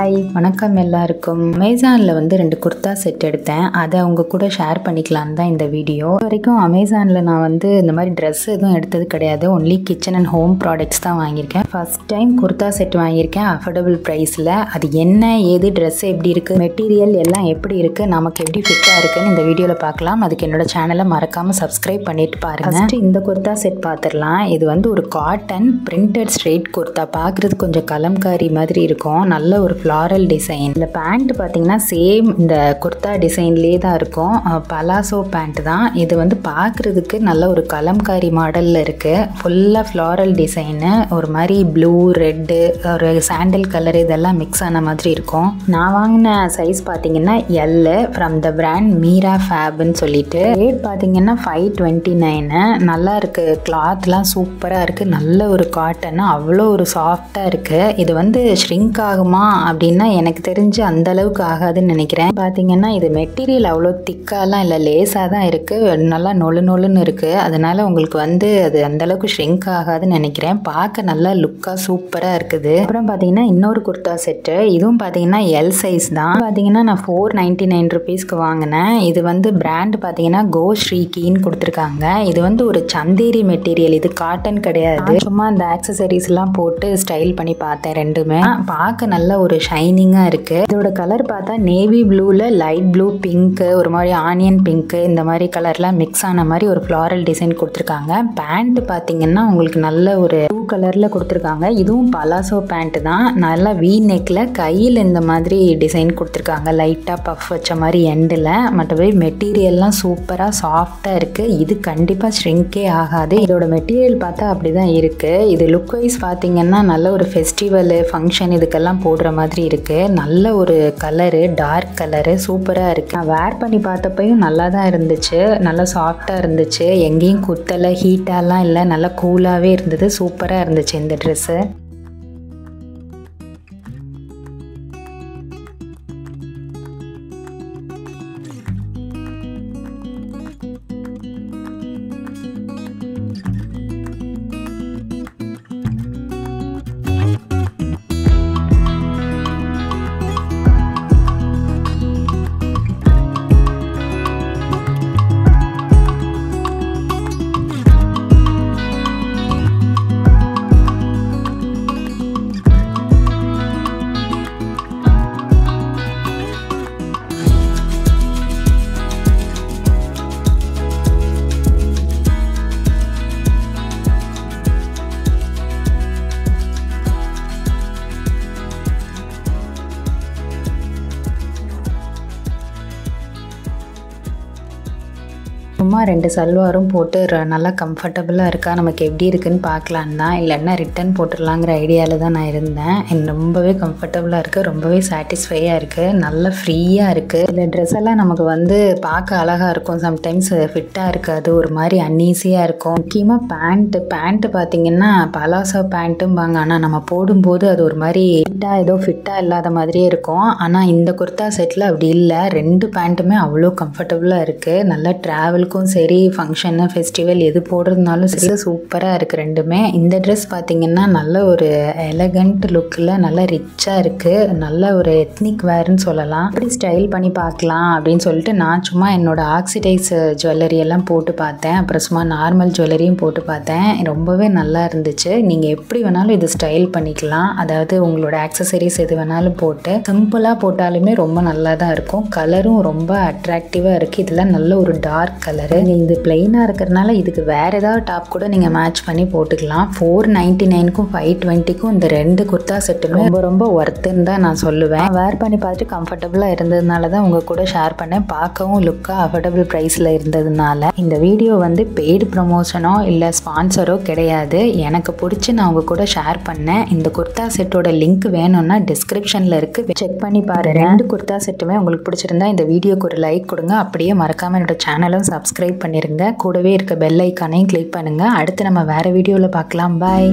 Hi வணக்கம் எல்லாருக்கும். அமேசானில் வந்து 2 குர்தா செட் எடுத்தேன். அதை அவங்க கூட ஷேர் பண்ணிக்கலான்னு தான் இந்த வீடியோ. வரைக்கும் அமேசானில் நான் வந்து இந்த மாதிரி ட்ரெஸ் எதுவும் எடுத்தது கிடையாது. Only kitchen and home products தான் வாங்கியிருக்கேன். ஃபர்ஸ்ட் டைம் குர்தா செட் வாங்கியிருக்கேன் அஃபோர்டபுள் ப்ரைஸில். அது என்ன ஏது ட்ரெஸ் எப்படி இருக்குது, மெட்டீரியல் எல்லாம் எப்படி இருக்குது, நமக்கு எப்படி ஃபிட்டாக இருக்குன்னு இந்த வீடியோவில் பார்க்கலாம். அதுக்கு என்னோட சேனலை மறக்காமல் சப்ஸ்கிரைப் பண்ணிட்டு பாருங்கள். ஃபஸ்ட்டு இந்த குர்தா செட் பார்த்துடலாம். இது வந்து ஒரு காட்டன் பிரிண்டட் ஸ்ட்ரெயிட் குர்தா. பார்க்குறது கொஞ்சம் கலம்காரி மாதிரி இருக்கும். நல்ல ஒரு ஃப்ளாரல் டிசைன். இந்த பேண்ட் பார்த்தீங்கன்னா சேம் இந்த குர்தா டிசைன்லேயே தான் இருக்கும். பலாசோ பேண்ட் தான் இது. வந்து பார்க்குறதுக்கு நல்ல ஒரு கலம்காரி மாடலில் இருக்குது. ஃபுல்லாக ஃப்ளாரல் டிசைனு, ஒரு மாதிரி ப்ளூ, ரெட்டு, ஒரு சாண்டல் கலர் இதெல்லாம் மிக்ஸ் ஆன மாதிரி இருக்கும். நான் வாங்கின சைஸ் பார்த்தீங்கன்னா L from the brand Meera ஃபேப்னு சொல்லிட்டு. ரேட் பார்த்தீங்கன்னா 529. நல்லா இருக்குது. கிளாத்லாம் சூப்பராக இருக்குது. நல்ல ஒரு காட்டன், அவ்வளோ ஒரு சாஃப்டாக இருக்குது. இது வந்து ஷ்ரிங்க் ஆகுமா அப்படின்னா எனக்கு தெரிஞ்சு அந்த அளவுக்கு ஆகாதுன்னு நினைக்கிறேன். பார்த்தீங்கன்னா இது மெட்டீரியல் அவ்வளோ திக்காலாம் இல்லை, லேஸாக தான் இருக்குது. நல்லா நொழுன்னு இருக்குது. அதனால உங்களுக்கு வந்து அது அந்த அளவுக்கு ஷ்ரிங்க் ஆகாதுன்னு நினைக்கிறேன். பார்க்க நல்லா லுக்காக சூப்பராக இருக்குது. அப்புறம் பார்த்தீங்கன்னா இன்னொரு குர்தா செட்டு. இதுவும் பார்த்தீங்கன்னா எல் சைஸ் தான். பார்த்தீங்கன்னா நான் 499 ருபீஸ்க்கு வாங்கினேன். இது வந்து பிராண்ட் பார்த்தீங்கன்னா கோ ஸ்ரீகின்னு கொடுத்துருக்காங்க. இது வந்து ஒரு சந்தேரி மெட்டீரியல். இது காட்டன் கிடையாது. சும்மா இந்த ஆக்சசரிஸ்லாம் போட்டு ஸ்டைல் பண்ணி பார்த்தேன். ரெண்டுமே பார்க்க நல்ல ஒரு ஷைனிங்காக இருக்குது. இதோட கலர் பார்த்தா நேவி ப்ளூவில் லைட் ப்ளூ, பிங்க்கு, ஒரு மாதிரி ஆனியன் பிங்க்கு, இந்த மாதிரி கலர்லாம் மிக்ஸ் ஆன மாதிரி ஒரு ஃப்ளாரல் டிசைன் கொடுத்துருக்காங்க. பேண்ட் பார்த்தீங்கன்னா உங்களுக்கு நல்ல ஒரு ப்ளூ கலரில் கொடுத்துருக்காங்க. இதுவும் பலாசோ பேண்ட் தான். நல்லா வி நெக்கில் கையில் இந்த மாதிரி டிசைன் கொடுத்துருக்காங்க. லைட்டாக பஃப் வச்ச மாதிரி எண்டில். மற்றபடி மெட்டீரியல்லாம் சூப்பராக சாஃப்டாக இருக்குது. இது கண்டிப்பாக ஷ்ரிங்கே ஆகாது. இதோட மெட்டீரியல் பார்த்தா அப்படி தான் இருக்குது. இது லுக் வைஸ் பார்த்தீங்கன்னா நல்ல ஒரு ஃபெஸ்டிவல் ஃபங்க்ஷன் இதுக்கெல்லாம் போடுற மாதிரி இருக்குது. நல்ல ஒரு கலரு, டார்க் கலரு, சூப்பராக இருக்குது. நான் வேர் பண்ணி பார்த்தப்பையும் நல்லா தான் இருந்துச்சு. நல்லா சாஃப்டாக இருந்துச்சு. எங்கேயும் குத்தலை, ஹீட்டாலாம் இல்லை. நல்லா கூலாகவே இருந்தது. சூப்பராக இருந்துச்சு இந்த ட்ரெஸ்ஸு. சும்மா 2 சல்வாரும் போட்டு நல்லா கம்ஃபர்டபுளாக இருக்கா, நமக்கு எப்படி இருக்குன்னு பார்க்கலான்னு தான். இல்லைன்னா ரிட்டன் போட்டுடலாங்கிற ஐடியாவில் தான் நான் இருந்தேன். எனக்கு ரொம்பவே கம்ஃபர்டபுளாக இருக்குது. ரொம்பவே சாட்டிஸ்ஃபையாக இருக்குது. நல்லா ஃப்ரீயாக இருக்குது. இந்த ட்ரெஸ் எல்லாம் நமக்கு வந்து பார்க்க அழகாக இருக்கும். சம்டைம்ஸ் ஃபிட்டாக இருக்காது, ஒரு மாதிரி அன்ஈஸியாக இருக்கும். முக்கியமாக பேண்ட்டு பார்த்தீங்கன்னா பலாசோ பேண்ட்டும்பாங்க. ஆனால் நம்ம போடும்போது அது ஒரு மாதிரி ஃபிட்டாக இல்லாத மாதிரியே இருக்கும். ஆனால் இந்த குர்தா செட்டில் அப்படி இல்லை. 2 பேண்ட்டுமே அவ்வளோ கம்ஃபர்டபுளாக இருக்குது. நல்லா ட்ராவல் சரி, ஃபங்க்ஷனு, ஃபெஸ்டிவல் எது போடுறதுனாலும் சரி சூப்பராக இருக்குது ரெண்டுமே. இந்த ட்ரெஸ் பார்த்தீங்கன்னா நல்ல ஒரு எலகண்ட் லுக்கில் நல்லா ரிச்சாக இருக்குது. நல்ல ஒரு எத்னிக் வேர்ன்னு சொல்லலாம். அப்படி ஸ்டைல் பண்ணி பார்க்கலாம் அப்படின்னு சொல்லிட்டு நான் சும்மா என்னோட ஆக்சிடைஸ் ஜுவல்லரி எல்லாம் போட்டு பார்த்தேன். அப்புறம் சும்மா நார்மல் ஜுவல்லரியும் போட்டு பார்த்தேன். ரொம்பவே நல்லா இருந்துச்சு. நீங்கள் எப்படி வேணாலும் இது ஸ்டைல் பண்ணிக்கலாம். அதாவது உங்களோட ஆக்சசரிஸ் எது வேணாலும் போட்டு சிம்பிளாக போட்டாலுமே ரொம்ப நல்லா தான் இருக்கும். கலரும் ரொம்ப அட்ராக்டிவாக இருக்குது. இதெல்லாம் நல்ல ஒரு டார்க் கலர். இது பிளெயினாக இருக்கிறதுனால இதுக்கு வேறு ஏதாவது டாப் கூட நீங்கள் மேட்ச் பண்ணி போட்டுக்கலாம். 499க்கும் 520க்கும் இந்த 2 குர்தா செட்டுமே ரொம்ப ஒர்த்துன்னு தான் நான் சொல்லுவேன். வேர் பண்ணி பார்த்துட்டு கம்ஃபர்டபுளாக இருந்ததுனால தான் உங்கள் கூட ஷேர் பண்ணேன். பார்க்கவும் லுக்காக அஃபோர்டபுள் ப்ரைஸில் இருந்ததுனால. இந்த வீடியோ வந்து பெய்டு ப்ரமோஷனோ இல்லை ஸ்பான்சரோ கிடையாது. எனக்கு பிடிச்சி நான் உங்கள் கூட ஷேர் பண்ணேன். இந்த குர்தா செட்டோட லிங்க் வேணும்னா டிஸ்கிரிப்ஷனில் இருக்குது, செக் பண்ணி பாருங்கள். 2 குர்தா செட்டுமே உங்களுக்கு பிடிச்சிருந்தா இந்த வீடியோக்கு ஒரு லைக் கொடுங்க. அப்படியே மறக்காமல் என்னோட சேனலும் சப்ஸ்கிரைப் பண்ணிருங்க. கூடவே இருக்க பெல் ஐக்கானையும் கிளிக் பண்ணுங்க. அடுத்து நம்ம வேற வீடியோவில் பார்க்கலாம். பாய்.